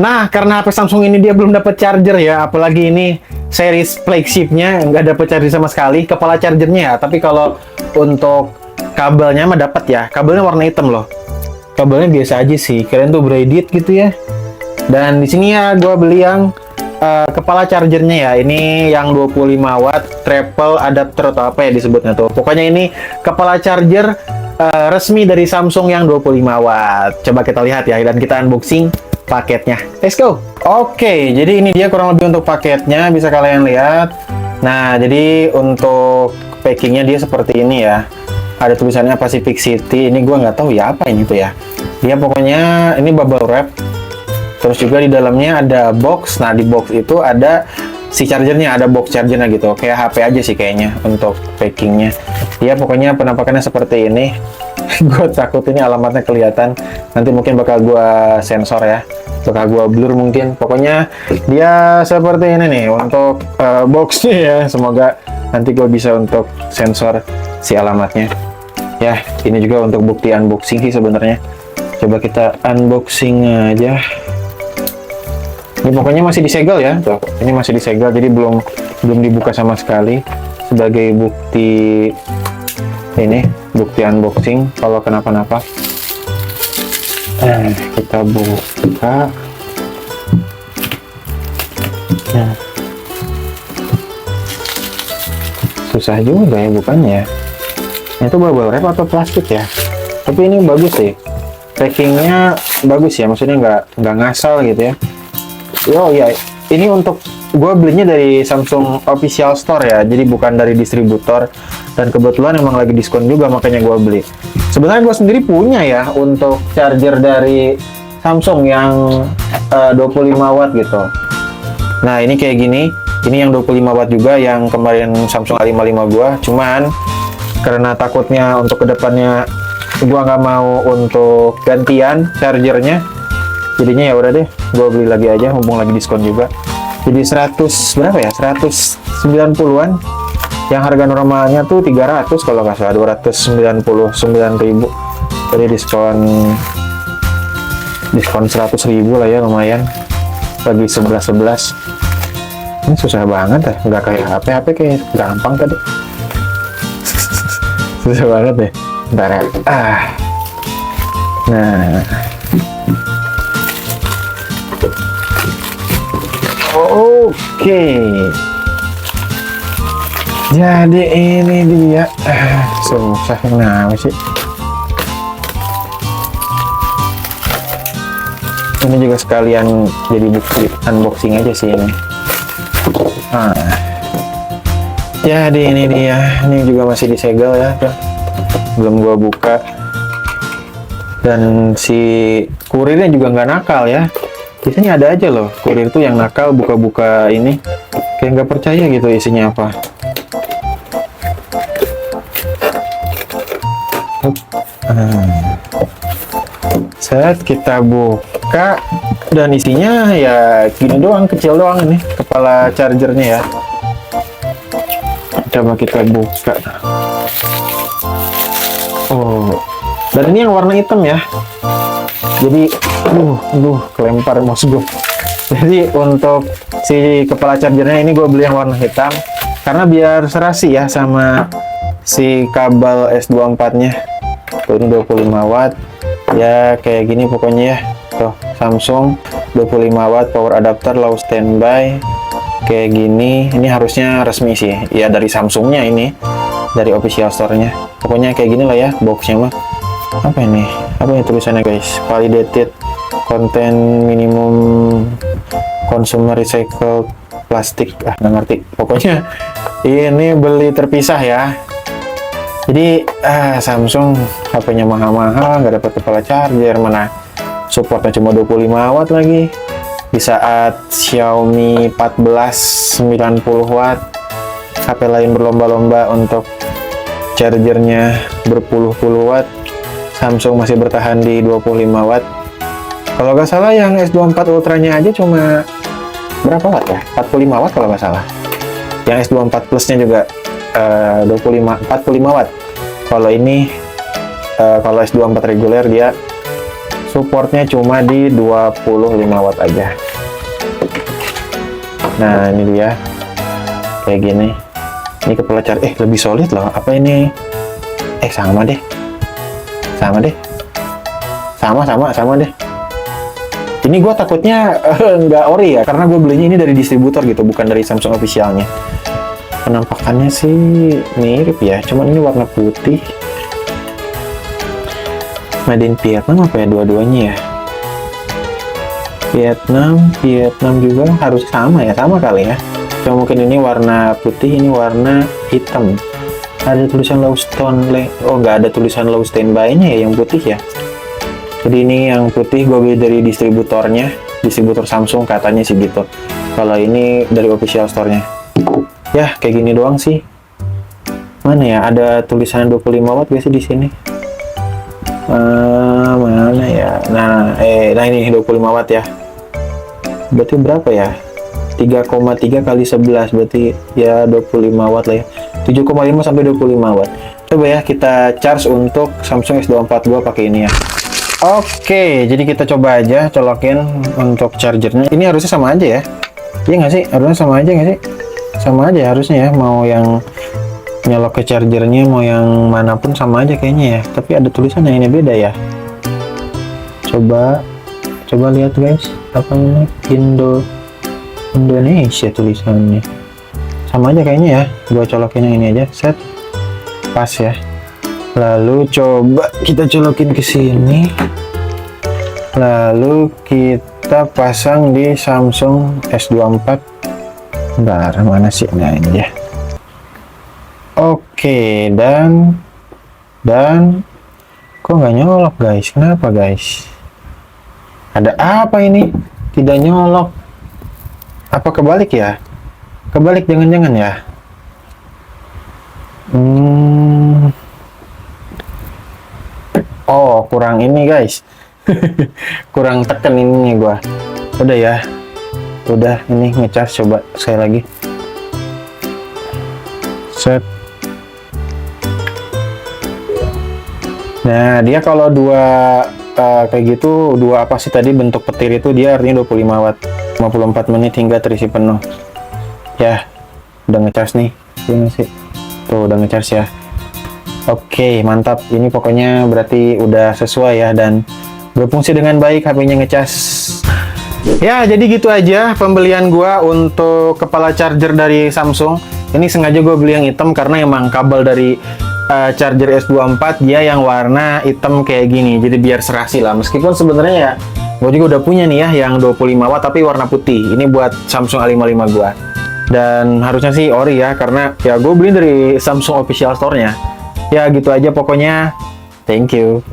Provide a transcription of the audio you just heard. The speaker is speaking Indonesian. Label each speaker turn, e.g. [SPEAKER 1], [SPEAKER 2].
[SPEAKER 1] Nah, karena HP Samsung ini dia belum dapat charger ya, apalagi ini series flagshipnya nggak dapat charger sama sekali, kepala chargernya ya. Tapi kalau untuk kabelnya mah dapat ya. Kabelnya warna hitam loh. Kabelnya biasa aja sih, keren tuh braided gitu ya. Dan di sini ya gue beli yang kepala chargernya ya. Ini yang 25 watt triple adapter atau apa ya disebutnya tuh. Pokoknya ini kepala charger resmi dari Samsung yang 25 watt. Coba kita lihat ya dan kita unboxing paketnya. Let's go. Oke, jadi ini dia kurang lebih untuk paketnya, bisa kalian lihat. Nah, jadi untuk packingnya dia seperti ini ya. Ada tulisannya Pacific City. Ini gua nggak tahu ya apa ini tuh ya. Dia pokoknya ini bubble wrap. Terus juga di dalamnya ada box. Nah, di box itu ada si chargernya, ada box chargernya gitu. Kayak HP aja sih kayaknya untuk packingnya. Dia pokoknya penampakannya seperti ini. Gue takut ini alamatnya kelihatan. Nanti mungkin bakal gua sensor ya. Bakal gua blur mungkin. Pokoknya dia seperti ini nih untuk boxnya ya. Semoga nanti gue bisa untuk sensor si alamatnya. Ya, ini juga untuk bukti unboxing sih sebenarnya. Coba kita unboxing aja. Ini pokoknya masih disegel ya. Tuh, ini masih disegel jadi belum dibuka sama sekali sebagai bukti ini, bukti unboxing kalau kenapa-napa. Kita buka. Nah. Susah juga ya bukannya. Itu bubble wrap atau plastik ya? Tapi ini bagus sih. Packingnya bagus ya, maksudnya nggak ngasal gitu ya. Oh iya, ini untuk gue belinya dari Samsung Official Store ya, jadi bukan dari distributor. Dan kebetulan emang lagi diskon juga, makanya gue beli. Sebenarnya gue sendiri punya ya untuk charger dari Samsung yang 25 watt gitu. Nah ini kayak gini, ini yang 25 watt juga yang kemarin Samsung A55 gue. Cuman karena takutnya untuk kedepannya gue nggak mau untuk gantian chargernya, jadinya ya udah deh, gue beli lagi aja, mumpung lagi diskon juga. Jadi 100 berapa ya? 190-an. Yang harga normalnya tuh 300 kalau nggak salah, 299.000. Jadi diskon 100.000 lah ya, lumayan. Bagi 11. Ini susah banget ya, nggak kayak HP kayak gampang tadi. Susah banget deh. Bentar ya. Nah. Oke. Jadi ini dia. Susah kenapa sih? Ini juga sekalian jadi bukti unboxing aja sih ini. Jadi ini dia. Ini juga masih disegel ya. Belum gua buka. Dan si kurirnya juga nggak nakal ya. Biasanya ada aja loh kurir tuh yang nakal buka-buka ini, kayak nggak percaya gitu isinya apa. Saat kita buka dan isinya ya gini doang, kecil doang ini kepala chargernya ya. Coba kita buka. Oh, dan ini yang warna hitam ya. Jadi, kelempar mouse gue. Jadi untuk si kepala chargernya ini gue beli yang warna hitam karena biar serasi ya sama si kabel S24-nya. Tuh ini 25 watt. Ya kayak gini pokoknya ya. Tuh Samsung 25 watt power adapter low standby. Kayak gini. Ini harusnya resmi sih. Ya dari Samsungnya ini, dari official store-nya. Pokoknya kayak gini lah ya boxnya mah. Apa ini? Apa ini tulisannya guys? Validated content minimum consumer recycled plastik. Nggak ngerti. Pokoknya ini beli terpisah ya. Jadi Samsung HP-nya mahal-mahal, nggak dapat kepala charger, mana supportnya cuma 25 watt lagi. Di saat Xiaomi 14 90 watt, HP lain berlomba-lomba untuk chargernya berpuluh-puluh watt, Samsung masih bertahan di 25 watt. Kalau nggak salah yang S24 Ultra-nya aja cuma berapa watt ya? 45 watt kalau nggak salah. Yang S24 Plus-nya juga 45 watt. Kalau ini kalau S24 reguler dia supportnya cuma di 25 watt aja. Nah ini dia kayak gini. Ini kepala charger lebih solid loh. Apa ini? Sama deh, sama deh. Ini gue takutnya nggak ori ya, karena gue belinya ini dari distributor gitu, bukan dari Samsung officialnya. Penampakannya sih mirip ya, cuman ini warna putih. Made in Vietnam apa ya dua-duanya ya? Vietnam juga harus sama ya, sama kali ya. Cuma mungkin ini warna putih, ini warna hitam. Ada tulisan low stone, oh nggak ada tulisan low standby-nya ya yang putih ya. Jadi ini yang putih gue beli dari distributornya, distributor Samsung katanya sih gitu. Kalau ini dari official store-nya. Ya kayak gini doang sih. Mana ya? Ada tulisan 25 watt gak sih di sini? Mana ya? Nah ini 25 watt ya. Berarti berapa ya? 3,3 kali 11 berarti ya 25 watt lah ya. 7,5 sampai 25 watt. Coba ya kita charge untuk Samsung S24 gua pakai ini ya. Oke, jadi kita coba aja colokin untuk chargernya. Ini harusnya sama aja ya? Iya nggak sih? Harusnya sama aja nggak sih? Sama aja harusnya ya. Mau yang nyolok ke chargernya, mau yang manapun sama aja kayaknya ya. Tapi ada tulisan yang ini beda ya. Coba lihat guys. Apa ini? Indonesia tulisannya. Sama aja kayaknya ya. Gua colokin yang ini aja. Set. Pas ya. Lalu coba kita colokin ke sini. Lalu kita pasang di Samsung S24. Bentar, mana sih? Nah ini ya. Oke, dan kok nggak nyolok guys? Kenapa guys? Ada apa ini? Tidak nyolok. Apa kebalik ya? Kebalik jangan-jangan ya? Oh, kurang ini guys. Kurang tekan ininya gua. Udah ya. Udah ini ngecas, coba sekali lagi. Set. Nah, dia kalau dua kayak gitu, dua apa sih tadi bentuk petir itu dia artinya 25 watt. 54 menit hingga terisi penuh. Ya, udah ngecas nih. Ini sih. Tuh udah ngecas ya. Oke, mantap. Ini pokoknya berarti udah sesuai ya dan berfungsi dengan baik HP-nya ngecas. Ya, jadi gitu aja pembelian gua untuk kepala charger dari Samsung. Ini sengaja gue beli yang hitam karena emang kabel dari charger S24 dia yang warna hitam kayak gini. Jadi biar serasi lah. Meskipun sebenarnya ya gue juga udah punya nih ya yang 25 watt tapi warna putih. Ini buat Samsung A55 gua. Dan harusnya sih ori ya karena ya gue beli dari Samsung official store-nya. Ya gitu aja pokoknya. Thank you.